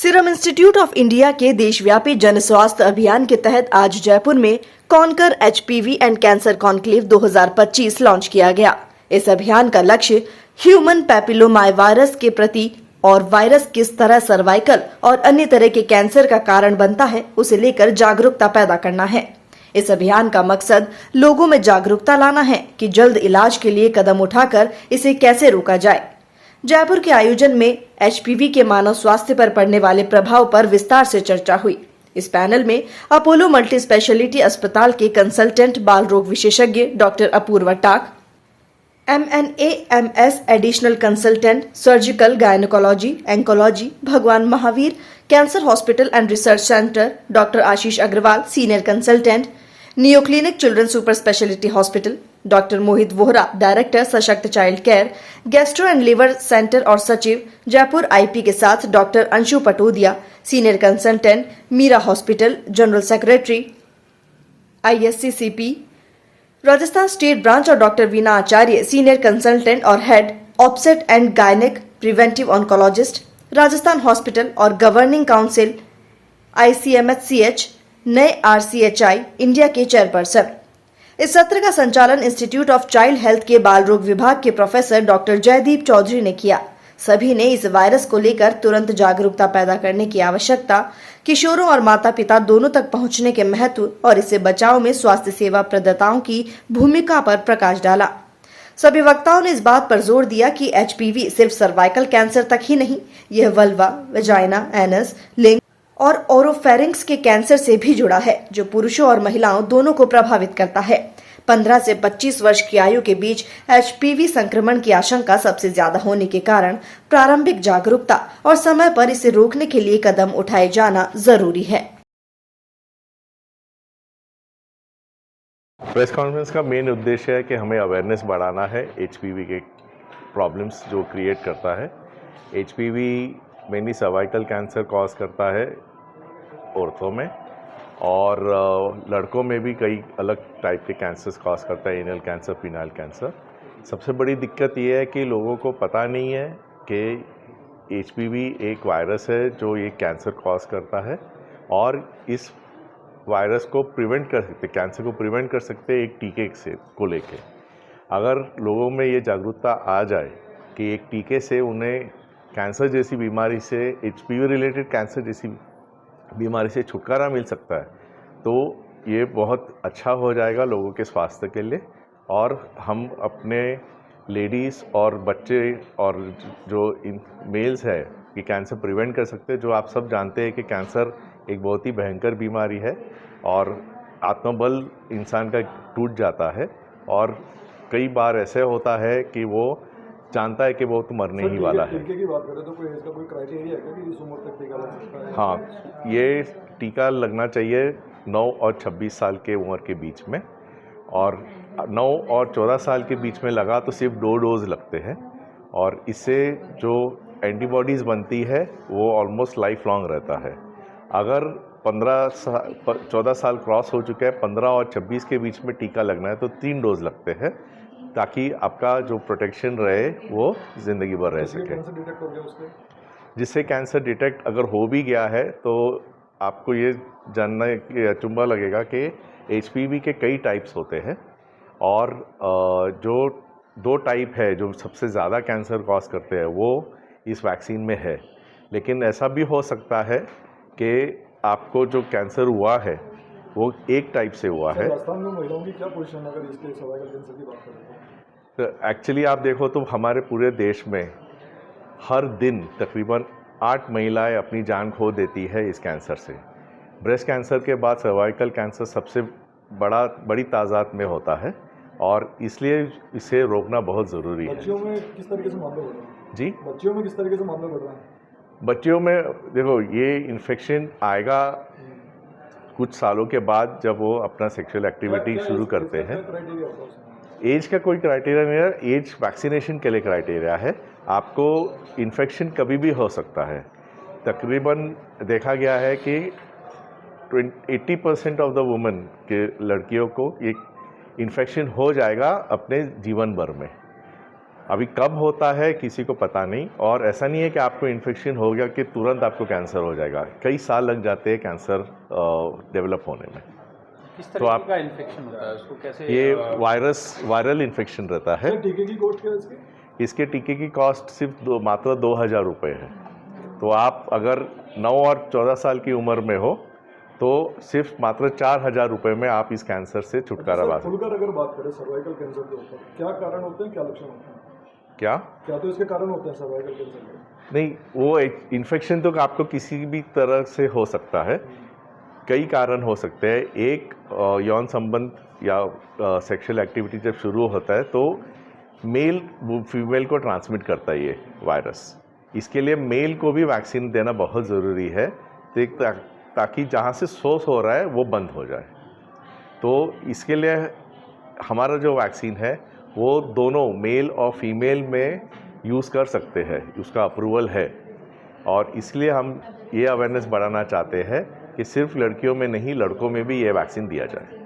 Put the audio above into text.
Serum institute of India के देशव्यापी जन स्वास्थ्य अभियान के तहत आज जयपुर में conquer HPV and cancer conclave 2025 launch किया गया। इस अभियान का लक्ष्य ह्यूमन पैपिलोमाई वायरस के प्रति और वायरस किस तरह सर्वाइकल और अन्य तरह के कैंसर का कारण बनता है उसे लेकर जागरूकता पैदा करना है। इस अभियान का मकसद लोगों में जागरूकता लाना है कि जल्द इलाज के लिए कदम उठाकर इसे कैसे रोका जाए। जयपुर के आयोजन में एचपीवी के मानव स्वास्थ्य पर पड़ने वाले प्रभाव पर विस्तार से चर्चा हुई। इस पैनल में अपोलो मल्टी स्पेशलिटी अस्पताल के कंसल्टेंट बाल रोग विशेषज्ञ doctor Apoorva Tak, MNAMS additional consultant surgical gynaecology oncology Bhagwan Mahavir cancer hospital and research centre doctor Ashish Agarwal senior consultant neo clinic children super speciality hospital, doctor Mohit Vohra director Sashakt child care gastro and liver centre और सचिव Jaipur IP के साथ doctor Anshu Patodia senior consultant Meera hospital general secretary ISCCP Rajasthan state branch और doctor Veena Acharya senior consultant और head offset and gynaec preventive oncologist Rajasthan hospital और governing council ICMHCH नए RCHI India के chairperson. इस सत्र का संचालन इंस्टीट्यूट ऑफ चाइल्ड हेल्थ के बाल रोग विभाग के प्रोफेसर डॉक्टर जयदीप चौधरी ने किया। सभी ने इस वायरस को लेकर तुरंत जागरूकता पैदा करने की आवश्यकता, किशोरों और माता पिता दोनों तक पहुंचने के महत्व और इससे बचाव में स्वास्थ्य सेवा प्रदाताओं की भूमिका पर प्रकाश डाला। सभी वक्ताओं ने इस बात पर जोर दिया कि HPV सिर्फ सर्वाइकल कैंसर तक ही नहीं, यह वल्वा, वेजाइना, एनस, लिंग और ओरोफेरिंक्स के कैंसर से भी जुड़ा है, जो पुरुषों और महिलाओं दोनों को प्रभावित करता है। 15 से 25 वर्ष की आयु के बीच HPV संक्रमण की आशंका सबसे ज्यादा होने के कारण प्रारंभिक जागरूकता और समय पर इसे रोकने के लिए कदम उठाए जाना जरूरी है। प्रेस कॉन्फ्रेंस का मेन उद्देश्य है कि हमें अवेयरनेस बढ़ाना है HPV के प्रॉब्लम्स जो क्रिएट करता है। HPV mainly cervical cancer cause करता है औरतों में, और लड़कों में भी कई अलग टाइप के कैंसर्स कॉज करता है, एनल कैंसर, पीनाइल कैंसर। सबसे बड़ी दिक्कत ये है कि लोगों को पता नहीं है कि HPV एक वायरस है जो ये कैंसर कॉज करता है, और इस वायरस को प्रिवेंट कर सकते, कैंसर को प्रिवेंट कर सकते एक टीके से को लेके। अगर लोगों में ये जागरूकता आ जाए कि एक टीके से उन्हें कैंसर जैसी बीमारी से, HPV रिलेटेड कैंसर जैसी बीमारी से छुटकारा मिल सकता है, तो ये बहुत अच्छा हो जाएगा लोगों के स्वास्थ्य के लिए। और हम अपने लेडीज़ और बच्चे और जो इन मेल्स है कि कैंसर प्रिवेंट कर सकते हैं। जो आप सब जानते हैं कि कैंसर एक बहुत ही भयंकर बीमारी है और आत्मबल इंसान का टूट जाता है, और कई बार ऐसे होता है कि वो जानता है कि वो तो मरने ही वाला है। टीके की बात करें तो कोई इसका कोई क्राइटेरिया है कि इस उम्र तक टीका लग सकता है? हाँ, ये टीका लगना चाहिए 9 और 26 साल के उम्र के बीच में, और 9 और 14 साल के बीच में लगा तो सिर्फ 2 डोज लगते हैं, और इससे जो एंटीबॉडीज़ बनती है वो ऑलमोस्ट लाइफ लॉन्ग रहता है। अगर 14 साल क्रॉस हो चुका है, 15 और 26 के बीच में टीका लगना है तो 3 डोज लगते हैं, ताकि आपका जो प्रोटेक्शन रहे वो ज़िंदगी भर रह सके। जिससे कैंसर डिटेक्ट अगर हो भी गया है तो आपको ये जानना अचंभा लगेगा कि HPV के कई टाइप्स होते हैं, और जो 2 टाइप है जो सबसे ज़्यादा कैंसर कॉज करते हैं वो इस वैक्सीन में है। लेकिन ऐसा भी हो सकता है कि आपको जो कैंसर हुआ है वो एक टाइप से हुआ है। राजस्थान में महिलाओं की क्या पोजीशन है अगर इसके सर्वाइकल कैंसर की बात करें तो? एक्चुअली आप देखो तो हमारे पूरे देश में हर दिन तकरीबन 8 महिलाएं अपनी जान खो देती है इस कैंसर से। ब्रेस्ट कैंसर के बाद सर्वाइकल कैंसर सबसे बड़ी तादाद में होता है, और इसलिए इसे रोकना बहुत ज़रूरी है। बच्चियों में किस तरीके से मामले बढ़ रहे हैं? जी, बच्चियों में किस तरीके से मामले बढ़ रहे हैं? बच्चियों में देखो ये इन्फेक्शन आएगा कुछ सालों के बाद जब वो अपना सेक्सुअल एक्टिविटी शुरू करते हैं। एज का कोई क्राइटेरिया नहीं है, एज वैक्सीनेशन के लिए क्राइटेरिया है। आपको इन्फेक्शन कभी भी हो सकता है। तकरीबन देखा गया है कि 80% ऑफ द वुमेन के लड़कियों को एक इन्फेक्शन हो जाएगा अपने जीवन भर में। अभी कब होता है किसी को पता नहीं, और ऐसा नहीं है कि आपको इन्फेक्शन हो गया कि तुरंत आपको कैंसर हो जाएगा। कई साल लग जाते हैं कैंसर डेवलप होने में। किस तो तरह आप- का इन्फेक्शन होता है उसको कैसे ये वायरल इन्फेक्शन रहता है। सर टीके की कॉस्ट क्या है इसकी? इसके टीके की कॉस्ट सिर्फ मात्र 2,000 रुपये है। तो आप अगर 9 और 14 साल की उम्र में हो तो सिर्फ मात्र 4,000 रुपये में आप इस कैंसर से छुटकारा पा सर सकते खुलकर अगर बात करें सर्वाइकल कैंसर के ऊपर, क्या कारण होते हैं, क्या लक्षण होते हैं? हैं। क्या क्या तो इसके कारण होते हैं सर्वाइकल कैंसर के? नहीं, वो इन्फेक्शन तो आपको किसी भी तरह से हो सकता है। कई कारण हो सकते हैं। एक यौन संबंध या सेक्सुअल एक्टिविटी जब शुरू होता है तो मेल फीमेल को ट्रांसमिट करता है ये वायरस। इसके लिए मेल को भी वैक्सीन देना बहुत ज़रूरी है ताकि जहाँ से सोर्स हो रहा है वो बंद हो जाए। तो इसके लिए हमारा जो वैक्सीन है वो दोनों मेल और फीमेल में यूज़ कर सकते हैं, उसका अप्रूवल है। और इसलिए हम ये अवेयरनेस बढ़ाना चाहते हैं कि सिर्फ लड़कियों में नहीं, लड़कों में भी ये वैक्सीन दिया जाए।